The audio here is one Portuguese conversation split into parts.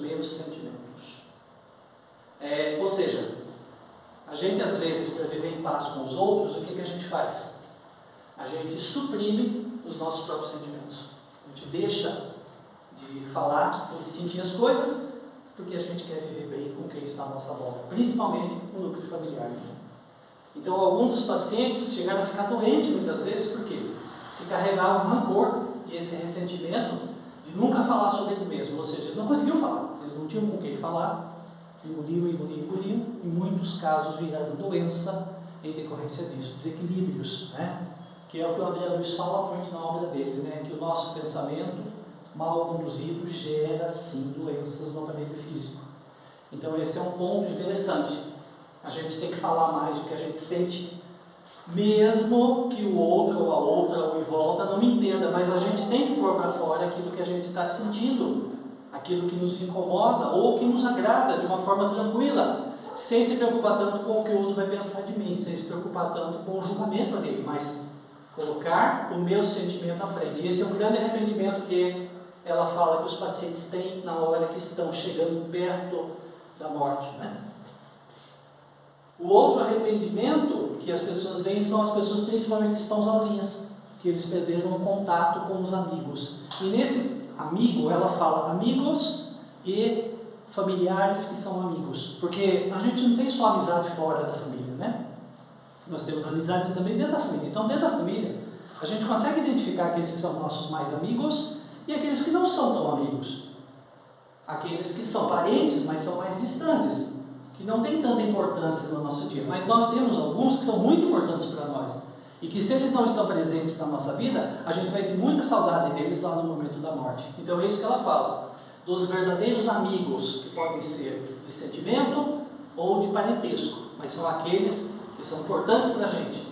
meus sentimentos. Ou seja, a gente às vezes, para viver em paz com os outros, o que a gente faz? A gente suprime os nossos próprios sentimentos. A gente deixa de falar ou de sentir as coisas porque a gente quer viver bem com quem está à nossa volta, principalmente no núcleo familiar. Então, alguns dos pacientes chegaram a ficar doentes muitas vezes, por quê? Porque carregavam rancor e esse ressentimento de nunca falar sobre eles mesmos, ou seja, eles não conseguiam falar, eles não tinham com quem falar, engoliam, em muitos casos viraram doença em decorrência disso, desequilíbrios, né? Que é o que o André Luiz fala muito na obra dele, né? Que o nosso pensamento mal conduzido gera sim doenças no aparelho físico. Então esse é um ponto interessante, a gente tem que falar mais do que a gente sente, mesmo que o outro ou a outra ou em volta não me entenda, mas a gente tem que pôr para fora aquilo que a gente está sentindo, aquilo que nos incomoda ou que nos agrada de uma forma tranquila, sem se preocupar tanto com o que o outro vai pensar de mim, sem se preocupar tanto com o julgamento dele, mas colocar o meu sentimento à frente. E esse é um grande arrependimento que ela fala que os pacientes têm na hora que estão chegando perto da morte, né? O outro arrependimento que as pessoas veem são as pessoas principalmente que estão sozinhas, que eles perderam o contato com os amigos. E nesse amigo, ela fala amigos e familiares que são amigos, porque a gente não tem só amizade fora da família, né? Nós temos amizade também dentro da família. Então, dentro da família, a gente consegue identificar aqueles que são nossos mais amigos e aqueles que não são tão amigos. Aqueles que são parentes, mas são mais distantes, que não têm tanta importância no nosso dia. Mas nós temos alguns que são muito importantes para nós. E que se eles não estão presentes na nossa vida, a gente vai ter muita saudade deles lá no momento da morte. Então é isso que ela fala. Dos verdadeiros amigos, que podem ser de sentimento ou de parentesco, mas são aqueles que são importantes para a gente.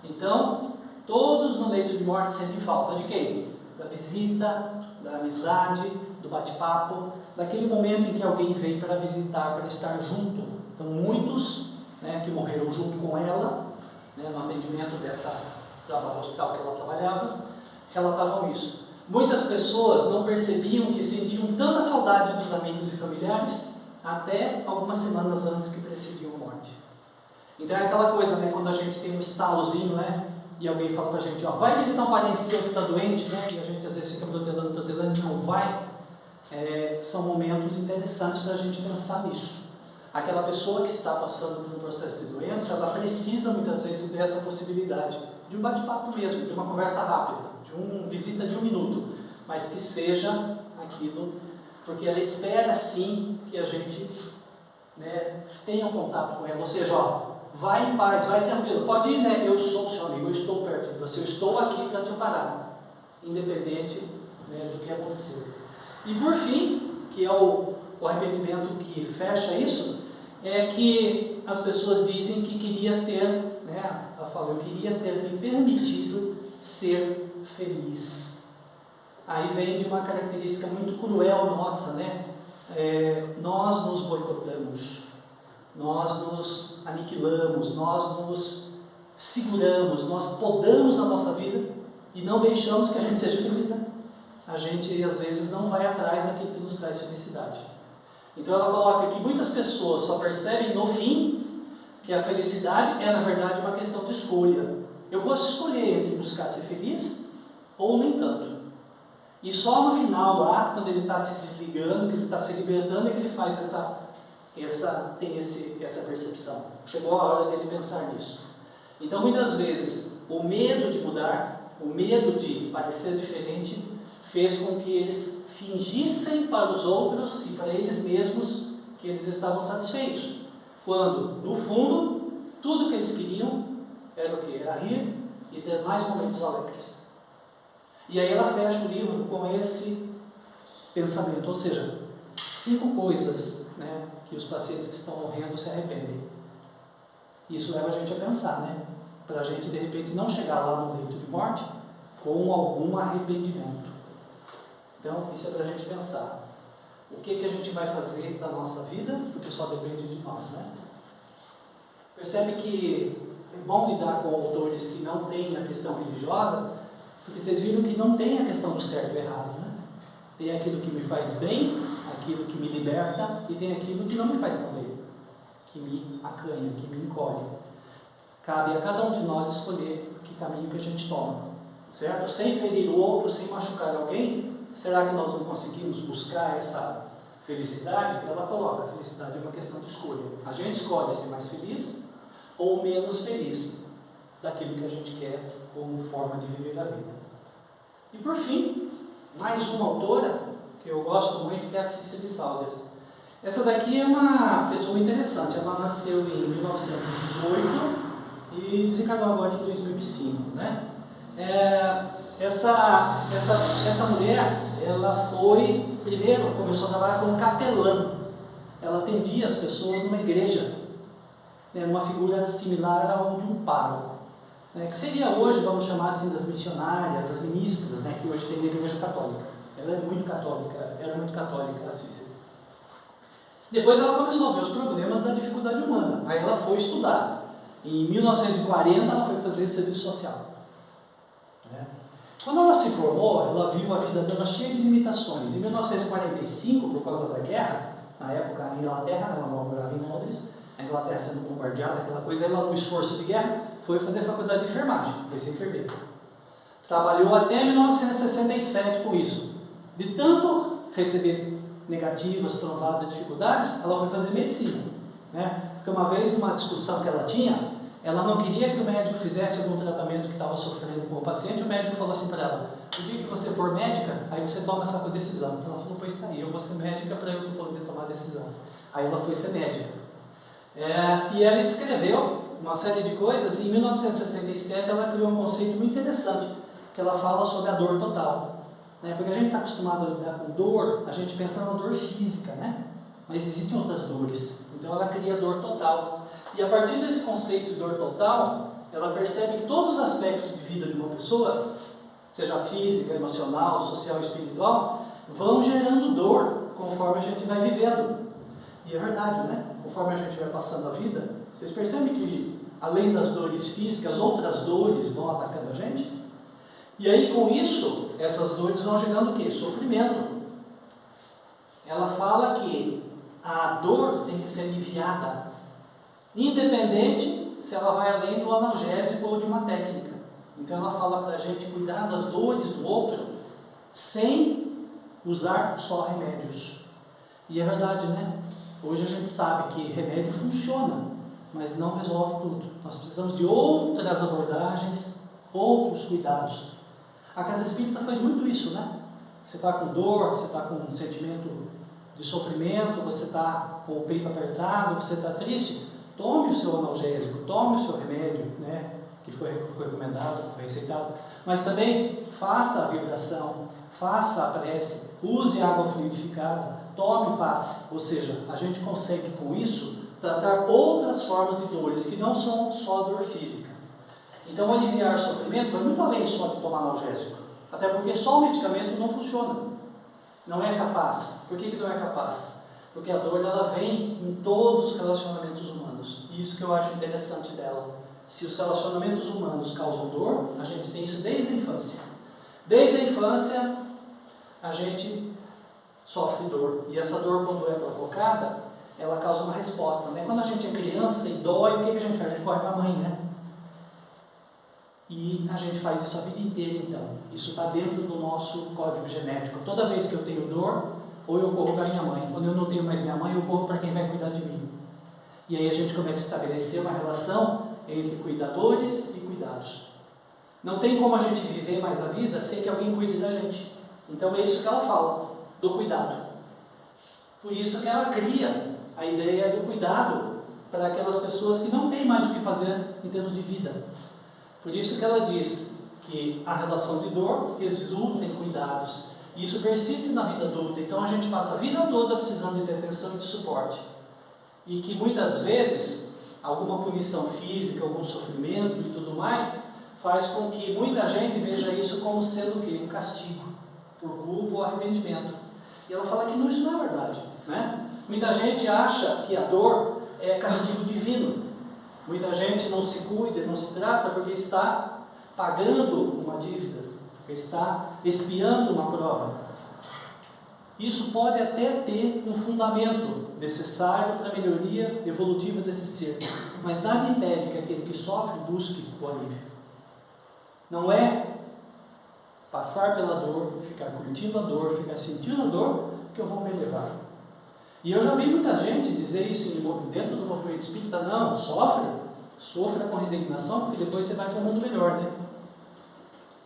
Então, todos no leito de morte sentem falta de quem? Da visita, da amizade, do bate-papo, daquele momento em que alguém vem para visitar, para estar junto. Então, muitos, né, que morreram junto com ela, né, no atendimento dessa hospital que ela trabalhava, relatavam isso. Muitas pessoas não percebiam que sentiam tanta saudade dos amigos e familiares até algumas semanas antes que precediam a morte. Então é aquela coisa, né, quando a gente tem um estalozinho, né, e alguém fala pra gente, ó, vai visitar um parente seu que está doente, né, e a gente às vezes fica protelando, não vai. São momentos interessantes para a gente pensar nisso. Aquela pessoa que está passando por um processo de doença, ela precisa muitas vezes dessa possibilidade de um bate-papo mesmo, de uma conversa rápida, de uma visita de 1 minuto, mas que seja aquilo, porque ela espera sim que a gente, né, tenha um contato com ela, ou seja, ó, vai em paz, vai tranquilo, pode ir, né, eu sou seu amigo, eu estou perto de você, eu estou aqui para te amparar, independente, né, do que aconteceu. E por fim, que é o arrependimento que fecha isso, é que as pessoas dizem que queria ter, né, ela fala, eu queria ter me permitido ser feliz. Aí vem de uma característica muito cruel nossa, né? Nós nos boicotamos, nós nos aniquilamos, nós nos seguramos, nós podamos a nossa vida e não deixamos que a gente seja feliz, né? A gente às vezes não vai atrás daquilo que nos traz felicidade. Então ela coloca que muitas pessoas só percebem no fim que a felicidade é na verdade uma questão de escolha. Eu posso escolher entre buscar ser feliz ou nem tanto. E só no final lá, quando ele está se desligando, que ele está se libertando, é que ele faz essa percepção. Chegou a hora dele pensar nisso. Então muitas vezes o medo de mudar, o medo de parecer diferente, fez com que eles fingissem para os outros e para eles mesmos que eles estavam satisfeitos, quando, no fundo, tudo que eles queriam era o quê? Era rir e ter mais momentos alegres. E aí ela fecha o livro com esse pensamento, ou seja, 5 coisas, né, que os pacientes que estão morrendo se arrependem. Isso leva a gente a pensar, né, para a gente de repente não chegar lá no leito de morte com algum arrependimento. Então, isso é para a gente pensar. O que a gente vai fazer da nossa vida, porque só depende de nós, né? Percebe que é bom lidar com autores que não têm a questão religiosa, porque vocês viram que não tem a questão do certo e errado, né? Tem aquilo que me faz bem, aquilo que me liberta e tem aquilo que não me faz tão bem, que me acanha, que me encolhe. Cabe a cada um de nós escolher que caminho que a gente toma, certo? Sem ferir o outro, sem machucar alguém, será que nós não conseguimos buscar essa felicidade? Ela coloca, a felicidade é uma questão de escolha. A gente escolhe ser mais feliz ou menos feliz daquilo que a gente quer como forma de viver a vida. E por fim, mais uma autora que eu gosto muito, que é a Cicely Saunders. Essa daqui é uma pessoa interessante. Ela nasceu em 1918 e desencarnou agora em 2005, né? Essa mulher, ela foi, primeiro, começou a trabalhar como capelã. Ela atendia as pessoas numa igreja, né, uma figura similar a de um pároco, né, que seria hoje, vamos chamar assim, das missionárias, as ministras, né, que hoje tem na igreja católica. Ela era muito católica, a Cicely. Depois ela começou a ver os problemas da dificuldade humana, aí ela foi estudar. Em 1940 ela foi fazer serviço social. Quando ela se formou, ela viu a vida dela cheia de limitações. Em 1945, por causa da guerra, na época a Inglaterra, ela morava em Londres, a Inglaterra sendo bombardeada, aquela coisa, ela no esforço de guerra foi fazer faculdade de enfermagem, foi ser enfermeira. Trabalhou até 1967 com isso. De tanto receber negativas, trombadas e dificuldades, ela foi fazer medicina, né? Porque uma vez, numa discussão que ela tinha, ela não queria que o médico fizesse algum tratamento que estava sofrendo com o paciente. O médico falou assim para ela: o dia que você for médica, aí você toma essa decisão. Ela falou: pois está aí, eu vou ser médica para eu poder tomar a decisão. Aí ela foi ser médica. E ela escreveu uma série de coisas, e em 1967 ela criou um conceito muito interessante, que ela fala sobre a dor total. Porque a gente está acostumado a lidar com dor, a gente pensa na dor física, né? Mas existem outras dores. Então ela cria dor total. E a partir desse conceito de dor total, ela percebe que todos os aspectos de vida de uma pessoa, seja física, emocional, social e espiritual, vão gerando dor conforme a gente vai vivendo. E é verdade, né? Conforme a gente vai passando a vida, vocês percebem que, além das dores físicas, outras dores vão atacando a gente? E aí, com isso, essas dores vão gerando o quê? Sofrimento. Ela fala que a dor tem que ser aliviada, independente se ela vai além do analgésico ou de uma técnica. Então ela fala para a gente cuidar das dores do outro sem usar só remédios. E é verdade, né? Hoje a gente sabe que remédio funciona, mas não resolve tudo. Nós precisamos de outras abordagens, outros cuidados. A Casa Espírita faz muito isso, né? Você está com dor, você está com um sentimento de sofrimento, você está com o peito apertado, você está triste. Tome o seu analgésico, tome o seu remédio, né, que foi recomendado, que foi receitado, mas também faça a vibração, faça a prece, use água fluidificada, tome passe. Ou seja, a gente consegue com isso tratar outras formas de dores que não são só dor física. Então aliviar o sofrimento vai muito além só de tomar analgésico, até porque só o medicamento não funciona, não é capaz. Por que não é capaz? Porque a dor ela vem em todos os relacionamentos humanos. Isso que eu acho interessante dela. Se os relacionamentos humanos causam dor, a gente tem isso desde a infância. Desde a infância, a gente sofre dor. E essa dor, quando é provocada, ela causa uma resposta, né? Quando a gente é criança e dói, o que a gente faz? A gente corre para a mãe, né? E a gente faz isso a vida inteira, então. Isso está dentro do nosso código genético. Toda vez que eu tenho dor, ou eu corro para minha mãe. Quando eu não tenho mais minha mãe, eu corro para quem vai cuidar de mim. E aí a gente começa a estabelecer uma relação entre cuidadores e cuidados. Não tem como a gente viver mais a vida sem que alguém cuide da gente. Então é isso que ela fala, do cuidado. Por isso que ela cria a ideia do cuidado para aquelas pessoas que não têm mais o que fazer em termos de vida. Por isso que ela diz que a relação de dor resulta em cuidados. E isso persiste na vida adulta. Então a gente passa a vida toda precisando de atenção e de suporte. E que muitas vezes alguma punição física, algum sofrimento e tudo mais faz com que muita gente veja isso como sendo o quê? Um castigo, por culpa ou arrependimento. E ela fala que isso não é verdade, né? Muita gente acha que a dor é castigo divino. Muita gente não se cuida, não se trata porque está pagando uma dívida, porque está expiando uma prova. Isso pode até ter um fundo fundamento necessário para a melhoria evolutiva desse ser, mas nada impede que aquele que sofre busque o alívio. Não é passar pela dor, ficar curtindo a dor, ficar sentindo a dor, que eu vou me elevar. E eu já vi muita gente dizer isso dentro do movimento espírita: não, sofra com resignação, porque depois você vai para um mundo melhor, né?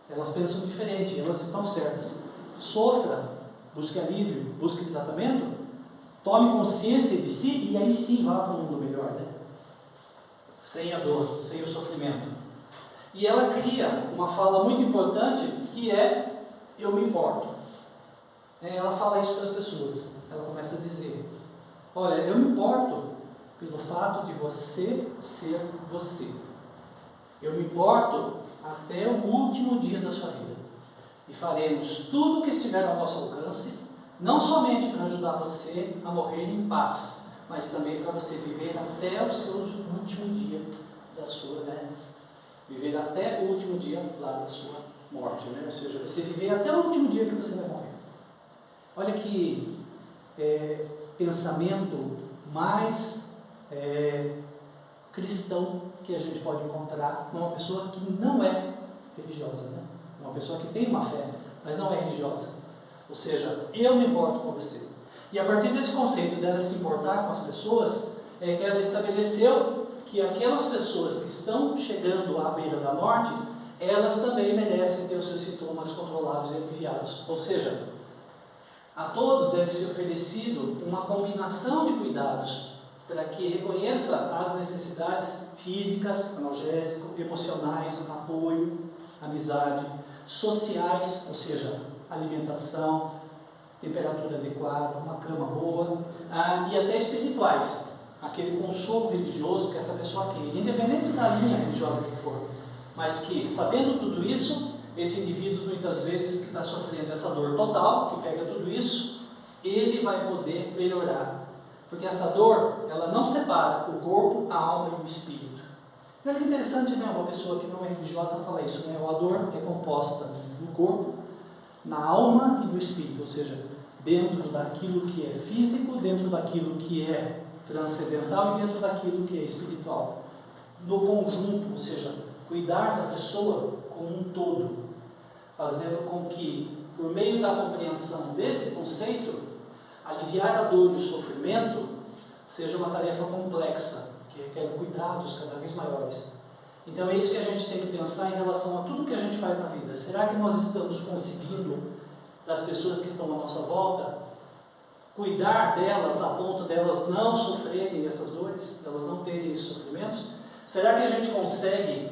Elas pensam diferente, elas estão certas. Sofra, busque alívio, busque tratamento, tome consciência de si e aí sim vá para um mundo melhor, né? Sem a dor, sem o sofrimento. E ela cria uma fala muito importante, que é: eu me importo. Ela fala isso para as pessoas. Ela começa a dizer: olha, eu me importo pelo fato de você ser você. Eu me importo até o último dia da sua vida. E faremos tudo o que estiver ao nosso alcance, não somente para ajudar você a morrer em paz, mas também para você viver até o seu último dia da sua, viver até o último dia lá da sua morte, ou seja, você viver até o último dia que você vai morrer. Olha que pensamento mais cristão que a gente pode encontrar numa pessoa que não é religiosa, né? Uma pessoa que tem uma fé, mas não é religiosa. Ou seja, eu me importo com você. E a partir desse conceito dela se importar com as pessoas, que ela estabeleceu que aquelas pessoas que estão chegando à beira da morte, elas também merecem ter os seus sintomas controlados e aliviados. Ou seja, a todos deve ser oferecido uma combinação de cuidados para que reconheça as necessidades físicas, analgésico, emocionais, apoio, amizade, sociais, ou seja, alimentação, temperatura adequada, uma cama boa, e até espirituais, aquele consolo religioso que essa pessoa quer, independente da linha religiosa que for, mas que, sabendo tudo isso, esse indivíduo muitas vezes que está sofrendo essa dor total, que pega tudo isso, ele vai poder melhorar, porque essa dor, ela não separa o corpo, a alma e o espírito. Olha que interessante, né? Uma pessoa que não é religiosa fala isso, né? A dor é composta no corpo, na alma e no espírito, ou seja, dentro daquilo que é físico, dentro daquilo que é transcendental e dentro daquilo que é espiritual. No conjunto, ou seja, cuidar da pessoa como um todo, fazendo com que, por meio da compreensão desse conceito, aliviar a dor e o sofrimento seja uma tarefa complexa, que requer cuidados cada vez maiores. Então é isso que a gente tem que pensar em relação a tudo que a gente faz na vida. Será que nós estamos conseguindo, das pessoas que estão à nossa volta, cuidar delas a ponto delas não sofrerem essas dores, delas não terem esses sofrimentos? Será que a gente consegue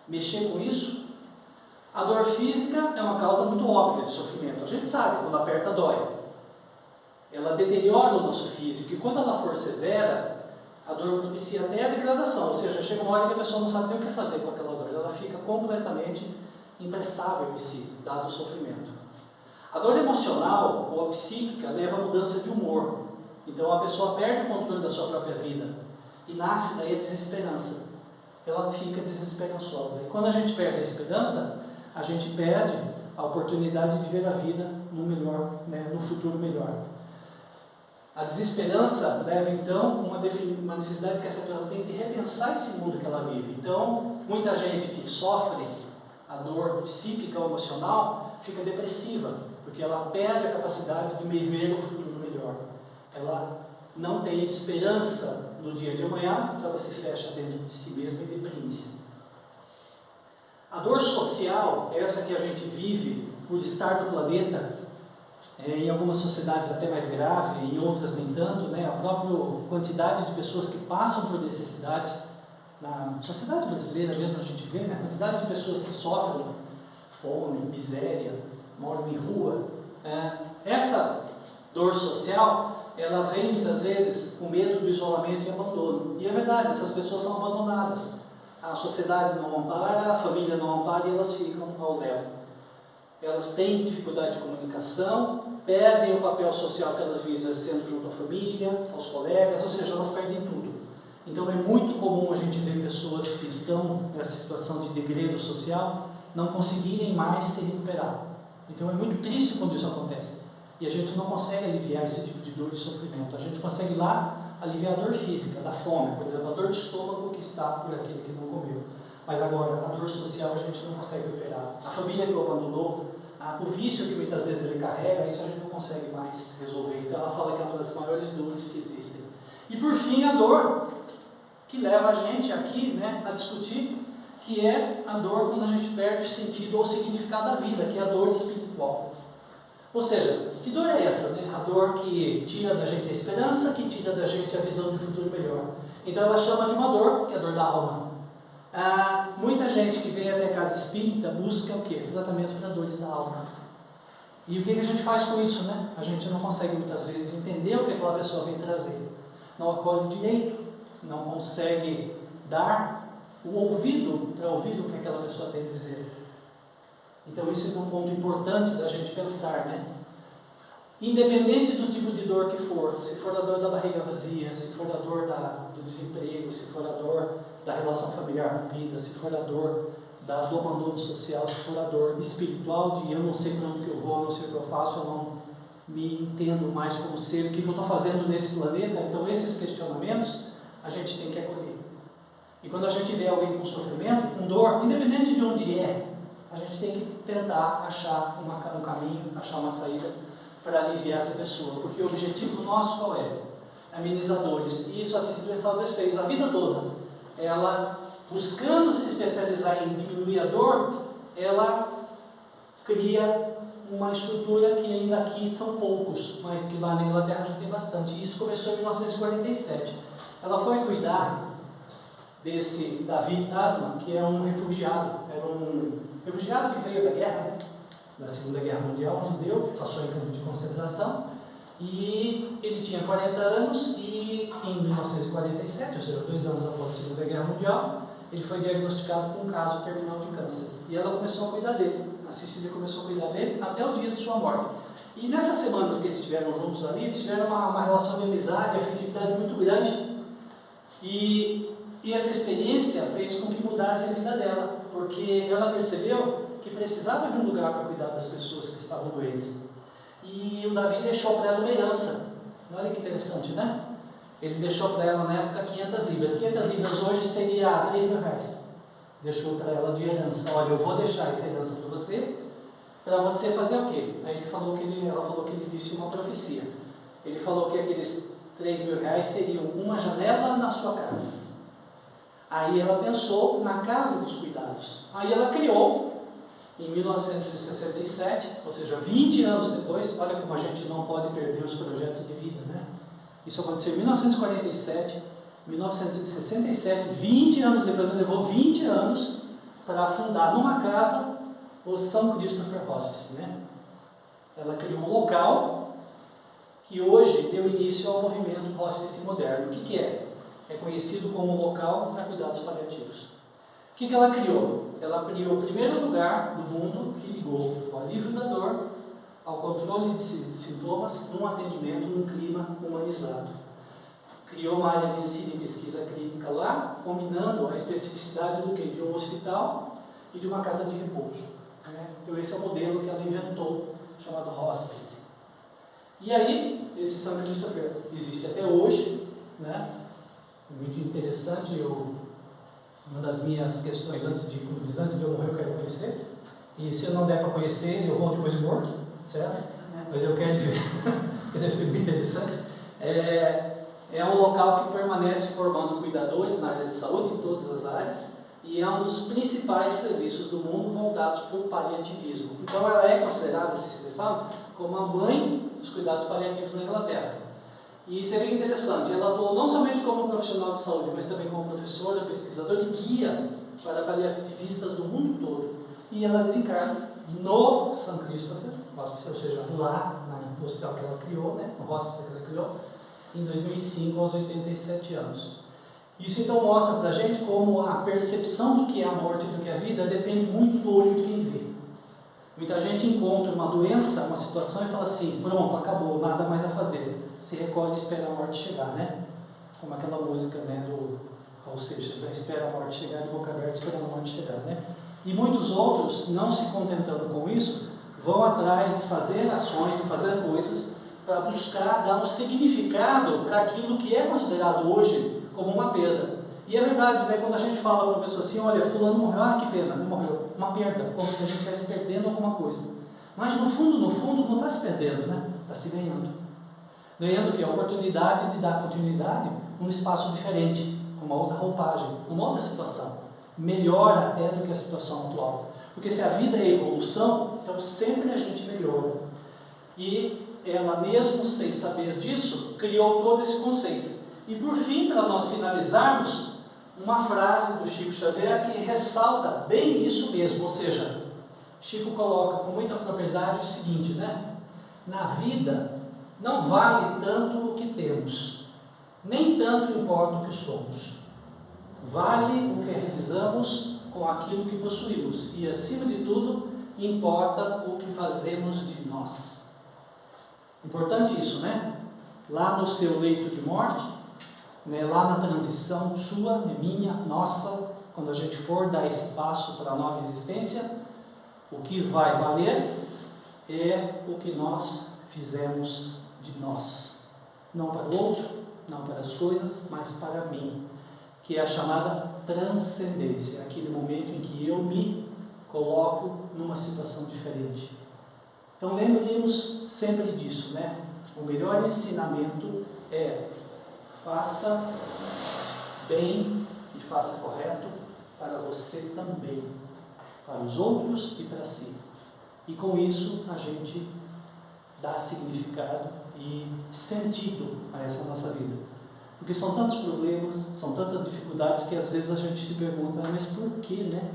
mexer com isso? A dor física é uma causa muito óbvia de sofrimento. A gente sabe, quando aperta dói. Ela deteriora o nosso físico, e quando ela for severa, a dor propicia até a degradação, ou seja, chega uma hora que a pessoa não sabe nem o que fazer com aquela dor, ela fica completamente imprestável em si, dado o sofrimento. A dor emocional ou a psíquica leva a mudança de humor, então a pessoa perde o controle da sua própria vida, e nasce daí a desesperança, ela fica desesperançosa, e quando a gente perde a esperança, a gente perde a oportunidade de ver a vida no melhor, no futuro melhor. A desesperança leva então uma necessidade que essa pessoa tem de repensar esse mundo que ela vive. Então, muita gente que sofre a dor psíquica ou emocional fica depressiva, porque ela perde a capacidade de ver o futuro melhor. Ela não tem esperança no dia de amanhã, então ela se fecha dentro de si mesma e deprime-se. A dor social, essa que a gente vive por estar no planeta, em algumas sociedades até mais grave, em outras nem tanto, a própria quantidade de pessoas que passam por necessidades, na sociedade brasileira mesmo a gente vê, a quantidade de pessoas que sofrem fome, miséria, moram em rua, essa dor social, ela vem muitas vezes com medo do isolamento e abandono, e é verdade, essas pessoas são abandonadas, a sociedade não ampara, a família não ampara e elas ficam ao léu. Elas têm dificuldade de comunicação, perdem o papel social que elas visam sendo junto à família, aos colegas, ou seja, elas perdem tudo. Então é muito comum a gente ver pessoas que estão nessa situação de degredo social não conseguirem mais se recuperar. Então é muito triste quando isso acontece. E a gente não consegue aliviar esse tipo de dor e sofrimento. A gente consegue lá aliviar a dor física, da fome, por exemplo, a dor de estômago que está por aquele que não comeu. Mas agora, a dor social a gente não consegue operar. A família que o abandonou, o vício que muitas vezes ele carrega, isso a gente não consegue mais resolver. Então ela fala que é uma das maiores dores que existem. E por fim, a dor que leva a gente aqui, né, a discutir, que é a dor quando a gente perde o sentido ou o significado da vida, que é a dor espiritual. Ou seja, que dor é essa? Né? A dor que tira da gente a esperança, que tira da gente a visão de um futuro melhor. Então ela chama de uma dor, que é a dor da alma. Muita gente que vem até a casa espírita busca o quê? Tratamento para dores da alma. E o que a gente faz com isso? Né? A gente não consegue muitas vezes entender o que aquela pessoa vem trazer. Não acolhe direito, não consegue dar o ouvido para ouvir o que aquela pessoa tem a dizer. Então isso é um ponto importante da gente pensar, né? Independente do tipo de dor que for, se for a dor da barriga vazia, se for a dor do desemprego, se for a dor da relação familiar rompida, se for a dor do abandono social, se for a dor espiritual de eu não sei para onde que eu vou, não sei o que eu faço, eu não me entendo mais como ser, o que eu estou fazendo nesse planeta. Então esses questionamentos a gente tem que acolher. E quando a gente vê alguém com sofrimento, com dor, independente de onde é, a gente tem que tentar achar um caminho, achar uma saída para aliviar essa pessoa. Porque o objetivo nosso qual é? Amenizar dores. E isso a Cícera Salles fez a vida toda. Ela, buscando se especializar em diminuir a dor, ela cria uma estrutura que ainda aqui são poucos, mas que lá na Inglaterra já tem bastante. E isso começou em 1947. Ela foi cuidar desse David Tasman, que é um refugiado. Era um refugiado que veio da guerra, né? Da Segunda Guerra Mundial, um judeu, que passou em campo de concentração, e ele tinha 40 anos e em 1947, ou seja, 2 anos após a Segunda Guerra Mundial, ele foi diagnosticado com um caso terminal de câncer. E ela começou a cuidar dele, a Cecília começou a cuidar dele até o dia de sua morte. E nessas semanas que eles estiveram juntos ali, eles tiveram uma relação de amizade, afetividade muito grande. E essa experiência fez com que mudasse a vida dela, porque ela percebeu que precisava de um lugar para cuidar das pessoas que estavam doentes. E o Davi deixou para ela uma herança. Olha que interessante, né? Ele deixou para ela na época 500 libras. 500 libras hoje seria 3 mil reais. Deixou para ela de herança. Olha, eu vou deixar essa herança para você fazer o quê? Aí ela falou que ele disse uma profecia. Ele falou que aqueles 3 mil reais seriam uma janela na sua casa. Aí ela pensou na casa dos cuidados. Aí ela criou, em 1967, ou seja, 20 anos depois, olha como a gente não pode perder os projetos de vida, né? Isso aconteceu em 1947, 1967, 20 anos depois, ela levou 20 anos para fundar numa casa o São Christopher Hospice, né? Ela criou um local que hoje deu início ao movimento Hospice moderno. O que é? É conhecido como local para cuidados paliativos. O que ela criou? Ela criou o primeiro lugar do mundo que ligou o alívio da dor ao controle de sintomas num atendimento, num clima humanizado. Criou uma área de ensino e pesquisa clínica lá, combinando a especificidade do quê? De um hospital e de uma casa de repouso. Então esse é o modelo que ela inventou, chamado Hospice. E aí, esse São Christopher existe até hoje, né? Muito interessante. Uma das minhas questões antes de eu morrer, eu quero conhecer. E se eu não der para conhecer, eu vou depois de morto, certo? Mas eu quero ver, porque deve ser muito interessante. É um local que permanece formando cuidadores na área de saúde, em todas as áreas, e é um dos principais serviços do mundo voltados para o paliativismo. Então ela é considerada, se vocês sabem, como a mãe dos cuidados paliativos na Inglaterra. E você vê que interessante, ela atuou não somente como profissional de saúde, mas também como professora, pesquisadora e guia para paliativistas do mundo todo. E ela desencarna no São Christopher Hospice, ou seja, lá no hospital que ela criou, né, no hospital que ela criou, em 2005, aos 87 anos. Isso então mostra para a gente como a percepção do que é a morte e do que é a vida depende muito do olho de quem vê. Muita gente encontra uma doença, uma situação e fala assim, pronto, acabou, nada mais a fazer. Se recolhe e espera a morte chegar, né? Como aquela música, né, do Raul Seixas, né? Espera a morte chegar, de boca aberta, esperando a morte chegar, né? E muitos outros, não se contentando com isso, vão atrás de fazer ações, de fazer coisas para buscar dar um significado para aquilo que é considerado hoje como uma perda. E é verdade, né? Quando a gente fala para uma pessoa assim, olha, fulano morreu, que pena, não morreu. Uma perda, como se a gente estivesse perdendo alguma coisa. Mas no fundo, não está se perdendo, né? Está se ganhando. Ganhando o quê? A oportunidade de dar continuidade num espaço diferente, com uma outra roupagem, numa outra situação. Melhor até do que a situação atual. Porque se a vida é evolução, então sempre a gente melhora. E ela mesmo sem saber disso, criou todo esse conceito. E por fim, para nós finalizarmos, uma frase do Chico Xavier que ressalta bem isso mesmo, ou seja, Chico coloca com muita propriedade o seguinte, né? Na vida não vale tanto o que temos, nem tanto importa o que somos. Vale o que realizamos com aquilo que possuímos e, acima de tudo, importa o que fazemos de nós. Importante isso, né? Lá no seu leito de morte, né, lá na transição sua, minha, nossa, quando a gente for dar esse passo para a nova existência, o que vai valer é o que nós fizemos de nós. Não para o outro, não para as coisas, mas para mim, que é a chamada transcendência, aquele momento em que eu me coloco numa situação diferente. Então lembremos sempre disso, né? O melhor ensinamento é: faça bem e faça correto para você também, para os outros e para si. E com isso a gente dá significado e sentido a essa nossa vida. Porque são tantos problemas, são tantas dificuldades que às vezes a gente se pergunta, mas por que, né?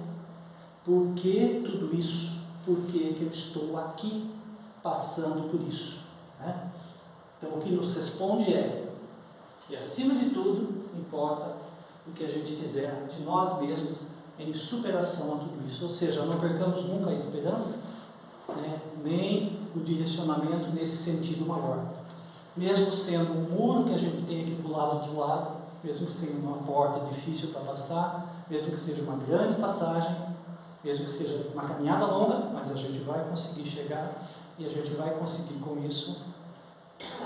Por que tudo isso? Por que eu estou aqui passando por isso? Né? Então o que nos responde é que, acima de tudo, importa o que a gente fizer de nós mesmos em superação a tudo isso. Ou seja, não percamos nunca a esperança, né, nem o direcionamento nesse sentido maior. Mesmo sendo um muro que a gente tenha que pular do outro lado, mesmo sendo uma porta difícil para passar, mesmo que seja uma grande passagem, mesmo que seja uma caminhada longa, mas a gente vai conseguir chegar e a gente vai conseguir com isso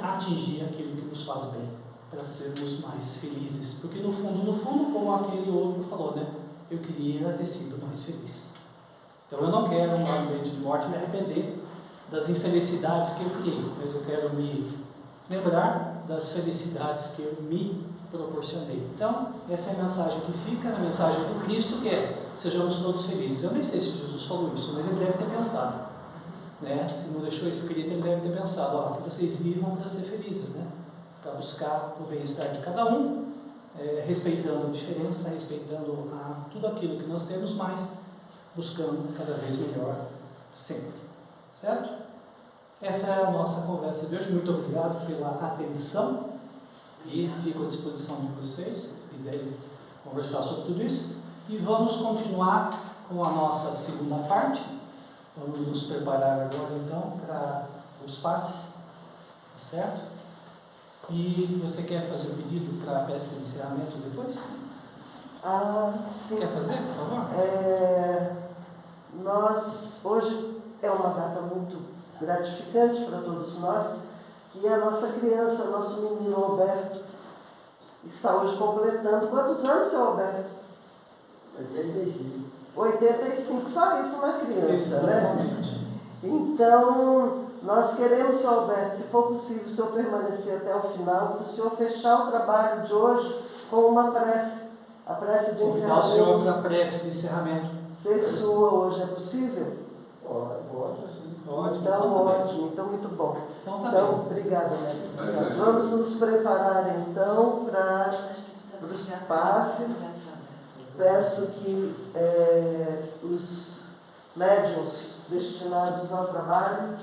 atingir aquilo que nos faz bem, para sermos mais felizes. Porque no fundo, como aquele outro falou, né? Eu queria ter sido mais feliz. Então eu não quero, no leito de morte, me arrepender das infelicidades que eu criei, mas eu quero me lembrar das felicidades que eu me proporcionei. Então, essa é a mensagem que fica, a mensagem do Cristo, que é: sejamos todos felizes. Eu nem sei se Jesus falou isso, mas ele deve ter pensado, né? Se não deixou escrito, ele deve ter pensado, ó, que vocês vivam para ser felizes, né? Para buscar o bem-estar de cada um, respeitando a diferença, respeitando tudo aquilo que nós temos, mas buscando cada vez melhor sempre, certo? Essa é a nossa conversa de hoje. Muito obrigado pela atenção e fico à disposição de vocês, se quiserem conversar sobre tudo isso. E vamos continuar com a nossa segunda parte. Vamos nos preparar agora então para os passes, certo? E você quer fazer o pedido para a peça de encerramento depois? Sim. Quer fazer, por favor? Hoje é uma data muito gratificante para todos nós, que a nossa criança, nosso menino Alberto, está hoje completando. Quantos anos, seu Alberto? 85. 85, só isso uma criança, exatamente, né? Então, nós queremos, seu Alberto, se for possível, o senhor permanecer até o final, para o senhor fechar o trabalho de hoje com uma prece, a prece de convidar o encerramento. senhor para a prece de encerramento. Ser sua hoje é possível? Pode, sim. Ótimo, Então, tá bem. ótimo, então muito bom. Então tá Então, bem. obrigada, Neto. Vamos nos preparar então para os passes. Peço que os médiuns destinados ao trabalho